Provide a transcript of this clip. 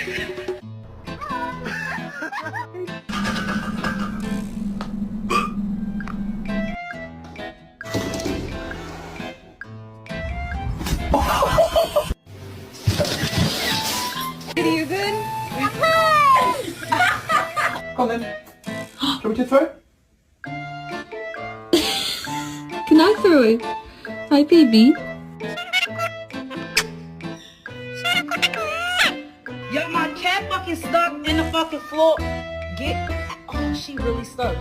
Are you good? Kom then. Shall we just throw? Can I throw it? Hi, baby. Yo, my cat fucking stuck in the fucking floor. Get. Oh, she really stuck.